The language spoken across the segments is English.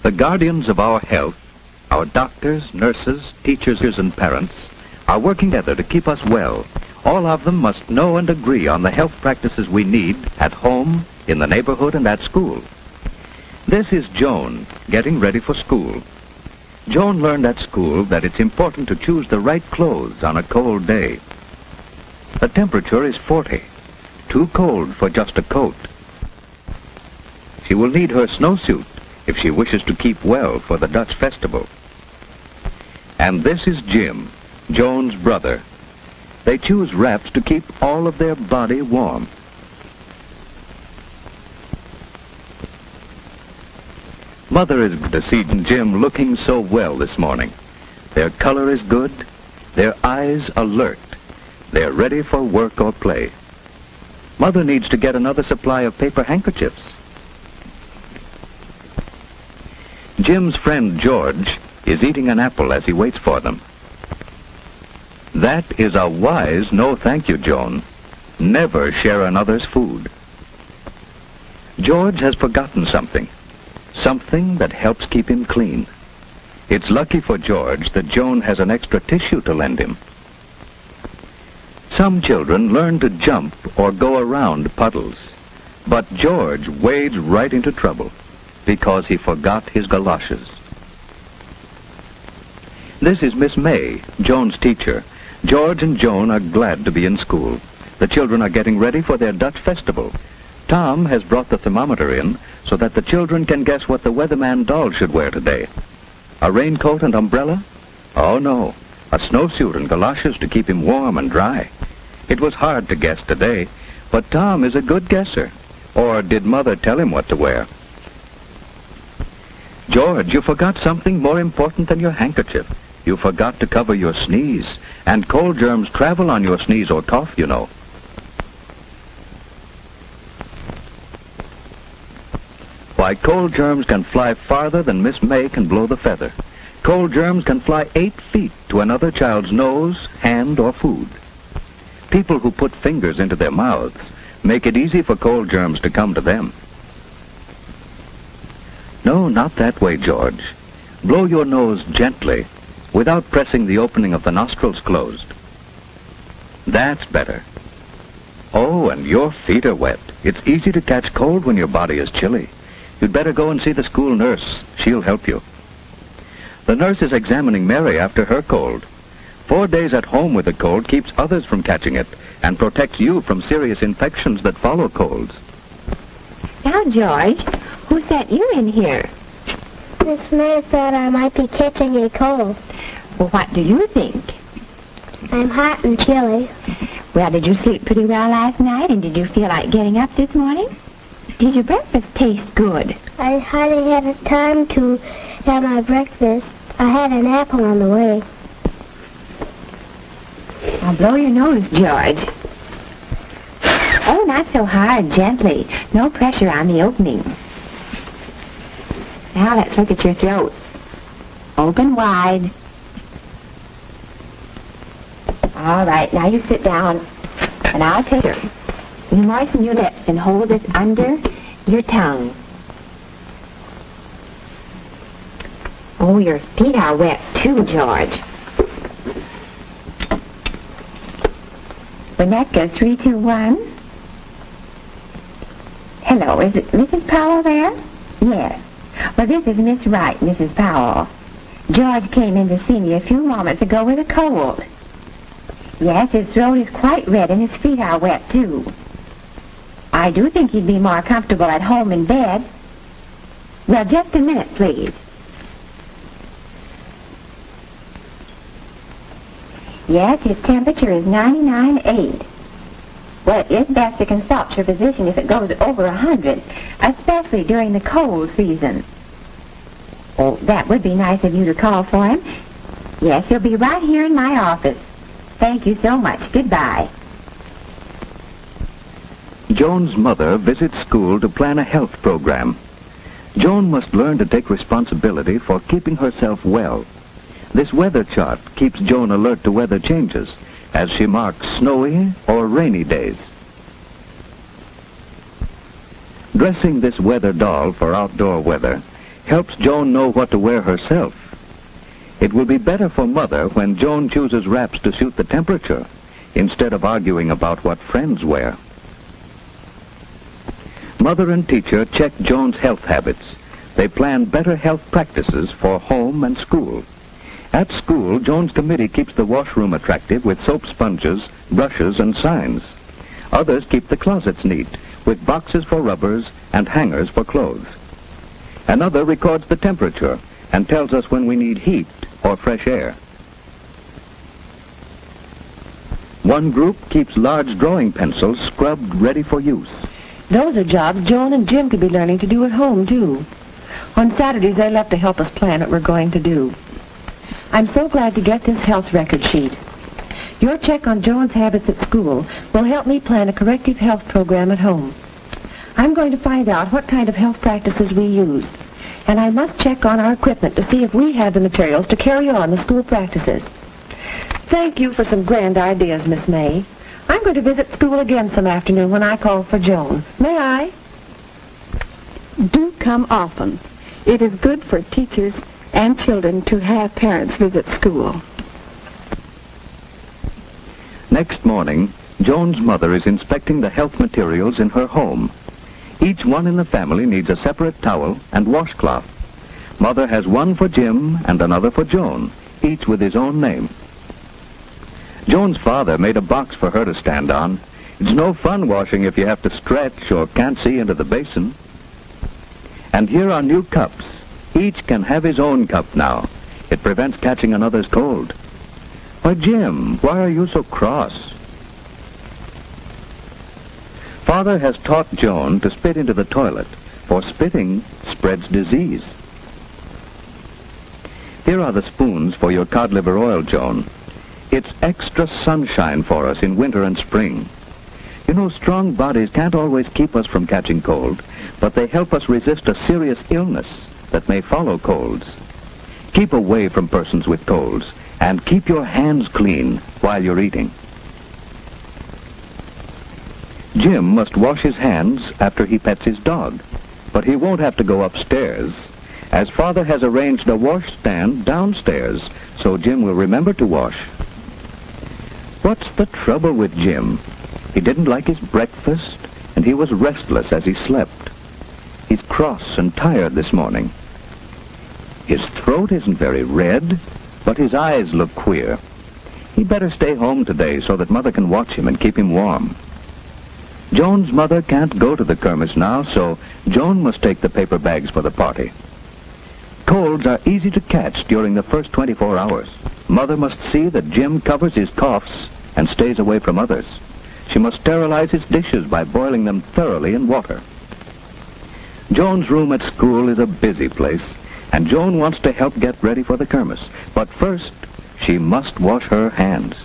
The guardians of our health, our doctors, nurses, teachers, and parents, are working together to keep us well. All of them must know and agree on the health practices we need at home, in the neighborhood, and at school. This is Joan, getting ready for school. Joan learned at school that it's important to choose the right clothes on a cold day. The temperature is 40, too cold for just a coat. She will need her snowsuit if she wishes to keep well for the Dutch festival. And this is Jim, Joan's brother. They choose wraps to keep all of their body warm. Mother is glad to see Jim looking so well this morning. Their color is good, their eyes alert. They're ready for work or play. Mother needs to get another supply of paper handkerchiefs. Jim's friend George is eating an apple as he waits for them. That is a wise no thank you, Joan. Never share another's food. George has forgotten something that helps keep him clean. It's lucky for George that Joan has an extra tissue to lend him. Some children learn to jump or go around puddles, but George wades right into trouble because he forgot his galoshes. This is Miss May, Joan's teacher. George and Joan are glad to be in school. The children are getting ready for their Dutch festival. Tom has brought the thermometer in so that the children can guess what the weatherman doll should wear today. A raincoat and umbrella? Oh no, a snowsuit and galoshes to keep him warm and dry. It was hard to guess today, but Tom is a good guesser. Or did Mother tell him what to wear? George, you forgot something more important than your handkerchief. You forgot to cover your sneeze, and cold germs travel on your sneeze or cough, you know. Why, cold germs can fly farther than Miss May can blow the feather. Cold germs can fly 8 feet to another child's nose, hand, or food. People who put fingers into their mouths make it easy for cold germs to come to them. No, not that way, George. Blow your nose gently, without pressing the opening of the nostrils closed. That's better. Oh, and your feet are wet. It's easy to catch cold when your body is chilly. You'd better go and see the school nurse. She'll help you. The nurse is examining Mary after her cold. 4 days at home with a cold keeps others from catching it and protects you from serious infections that follow colds. Now, George, who sent you in here? Miss May said I might be catching a cold. Well, what do you think? I'm hot and chilly. Well, did you sleep pretty well last night, and did you feel like getting up this morning? Did your breakfast taste good? I hardly had time to have my breakfast. I had an apple on the way. Now blow your nose, George. Oh, not so hard, gently. No pressure on the opening. Now let's look at your throat. Open wide. All right, now you sit down, and I'll take her. You moisten your lips and hold it under your tongue. Oh, your feet are wet too, George. Rebecca, 3, 2, 1. Hello, is it Mrs. Powell there? Yes. Well, this is Miss Wright, Mrs. Powell. George came in to see me a few moments ago with a cold. Yes, his throat is quite red and his feet are wet, too. I do think he'd be more comfortable at home in bed. Well, just a minute, please. Yes, his temperature is 99.8. Well, it is best to consult your physician if it goes over 100, especially during the cold season. Oh, that would be nice of you to call for him. Yes, he'll be right here in my office. Thank you so much. Goodbye. Joan's mother visits school to plan a health program. Joan must learn to take responsibility for keeping herself well. This weather chart keeps Joan alert to weather changes as she marks snowy or rainy days. Dressing this weather doll for outdoor weather helps Joan know what to wear herself. It will be better for Mother when Joan chooses wraps to suit the temperature instead of arguing about what friends wear. Mother and teacher check Joan's health habits. They plan better health practices for home and school. At school, Joan's committee keeps the washroom attractive with soap sponges, brushes, and signs. Others keep the closets neat with boxes for rubbers and hangers for clothes. Another records the temperature and tells us when we need heat or fresh air. One group keeps large drawing pencils scrubbed ready for use. Those are jobs Joan and Jim could be learning to do at home, too. On Saturdays, they love to help us plan what we're going to do. I'm so glad to get this health record sheet. Your check on Joan's habits at school will help me plan a corrective health program at home. I'm going to find out what kind of health practices we use, and I must check on our equipment to see if we have the materials to carry on the school practices. Thank you for some grand ideas, Miss May. I'm going to visit school again some afternoon when I call for Joan. May I? Do come often. It is good for teachers and children to have parents visit school. Next morning, Joan's mother is inspecting the health materials in her home. Each one in the family needs a separate towel and washcloth. Mother has one for Jim and another for Joan, each with his own name. Joan's father made a box for her to stand on. It's no fun washing if you have to stretch or can't see into the basin. And here are new cups. Each can have his own cup now. It prevents catching another's cold. Why, Jim, why are you so cross? Father has taught Joan to spit into the toilet, for spitting spreads disease. Here are the spoons for your cod liver oil, Joan. It's extra sunshine for us in winter and spring. You know, strong bodies can't always keep us from catching cold, but they help us resist a serious illness that may follow colds. Keep away from persons with colds, and keep your hands clean while you're eating. Jim must wash his hands after he pets his dog, but he won't have to go upstairs, as Father has arranged a washstand downstairs, so Jim will remember to wash. What's the trouble with Jim? He didn't like his breakfast, and he was restless as he slept. He's cross and tired this morning. His throat isn't very red, but his eyes look queer. He'd better stay home today so that Mother can watch him and keep him warm. Joan's mother can't go to the kermis now, so Joan must take the paper bags for the party. Colds are easy to catch during the first 24 hours. Mother must see that Jim covers his coughs and stays away from others. She must sterilize his dishes by boiling them thoroughly in water. Joan's room at school is a busy place, and Joan wants to help get ready for the kermis. But first, she must wash her hands.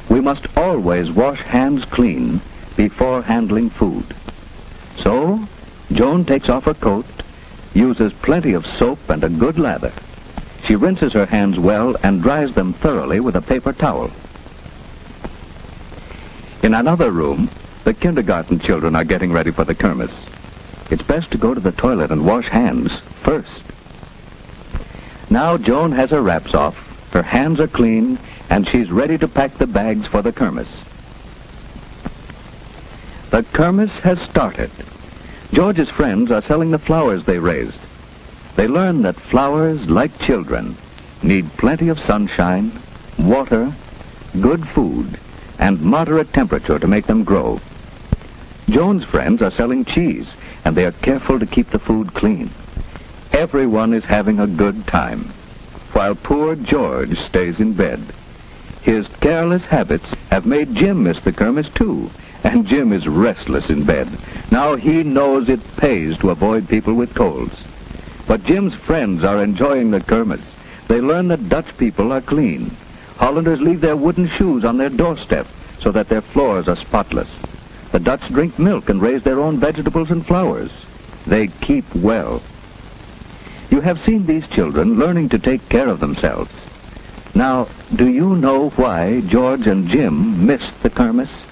We must always wash hands clean before handling food. So, Joan takes off her coat, uses plenty of soap and a good lather. She rinses her hands well and dries them thoroughly with a paper towel. In another room, the kindergarten children are getting ready for the kermis. It's best to go to the toilet and wash hands first. Now Joan has her wraps off, her hands are clean, and she's ready to pack the bags for the kermis. The kermis has started. George's friends are selling the flowers they raised. They learn that flowers, like children, need plenty of sunshine, water, good food, and moderate temperature to make them grow. Joan's friends are selling cheese, and they are careful to keep the food clean. Everyone is having a good time, while poor George stays in bed. His careless habits have made Jim miss the kermis too, and Jim is restless in bed. Now he knows it pays to avoid people with colds. But Jim's friends are enjoying the kermis. They learn that Dutch people are clean. Hollanders leave their wooden shoes on their doorstep, so so that their floors are spotless. The Dutch drink milk and raise their own vegetables and flowers. They keep well. You have seen these children learning to take care of themselves. Now, do you know why George and Jim missed the kermesse?